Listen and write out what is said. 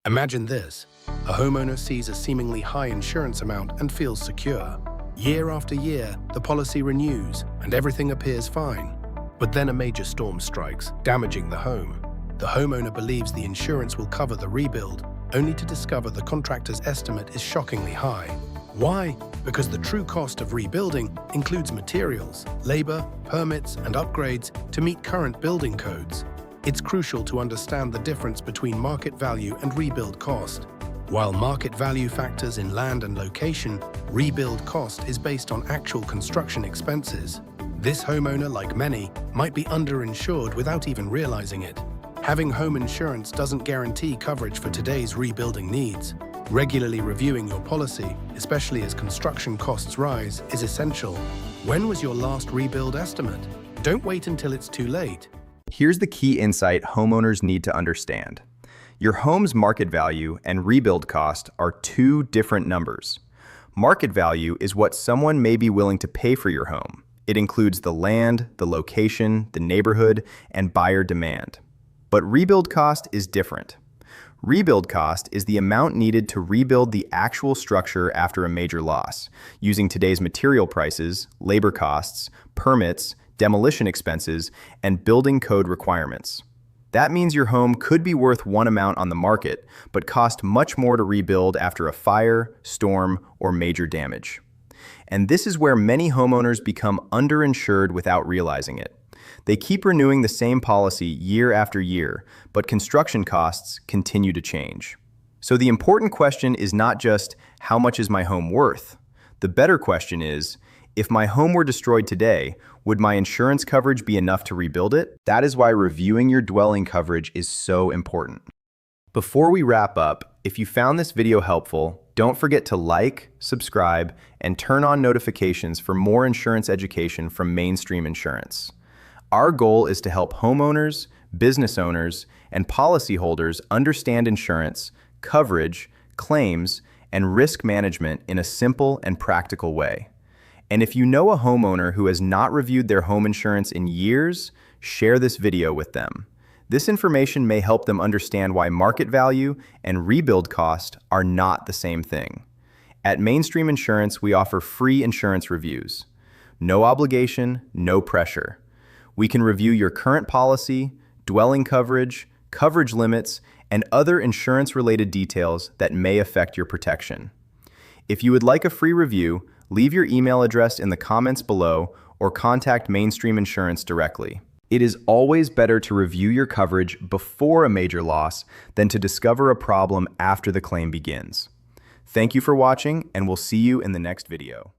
Imagine this. A homeowner sees a seemingly high insurance amount and feels secure. Year after year, the policy renews and everything appears fine. But then a major storm strikes, damaging the home. The homeowner believes the insurance will cover the rebuild, only to discover the contractor's estimate is shockingly high. Why? Because the true cost of rebuilding includes materials, labor, permits, and upgrades to meet current building codes. It's crucial to understand the difference between market value and rebuild cost. While market value factors in land and location, rebuild cost is based on actual construction expenses. This homeowner, like many, might be underinsured without even realizing it. Having home insurance doesn't guarantee coverage for today's rebuilding needs. Regularly reviewing your policy, especially as construction costs rise, is essential. When was your last rebuild estimate? Don't wait until it's too late. Here's the key insight homeowners need to understand. Your home's market value and rebuild cost are two different numbers. Market value is what someone may be willing to pay for your home. It includes the land, the location, the neighborhood, and buyer demand. But rebuild cost is different. Rebuild cost is the amount needed to rebuild the actual structure after a major loss, using today's material prices, labor costs, permits, demolition expenses, and building code requirements. That means your home could be worth one amount on the market, but cost much more to rebuild after a fire, storm, or major damage. And this is where many homeowners become underinsured without realizing it. They keep renewing the same policy year after year, but construction costs continue to change. So the important question is not just, how much is my home worth? The better question is, if my home were destroyed today, would my insurance coverage be enough to rebuild it? That is why reviewing your dwelling coverage is so important. Before we wrap up, if you found this video helpful, don't forget to like, subscribe, and turn on notifications for more insurance education from Mainstream Insurance. Our goal is to help homeowners, business owners, and policyholders understand insurance, coverage, claims, and risk management in a simple and practical way. And if you know a homeowner who has not reviewed their home insurance in years, share this video with them. This information may help them understand why market value and rebuild cost are not the same thing. At Mainstream Insurance, we offer free insurance reviews. No obligation, no pressure. We can review your current policy, dwelling coverage, coverage limits, and other insurance-related details that may affect your protection. If you would like a free review, leave your email address in the comments below or contact Mainstream Insurance directly. It is always better to review your coverage before a major loss than to discover a problem after the claim begins. Thank you for watching, and we'll see you in the next video.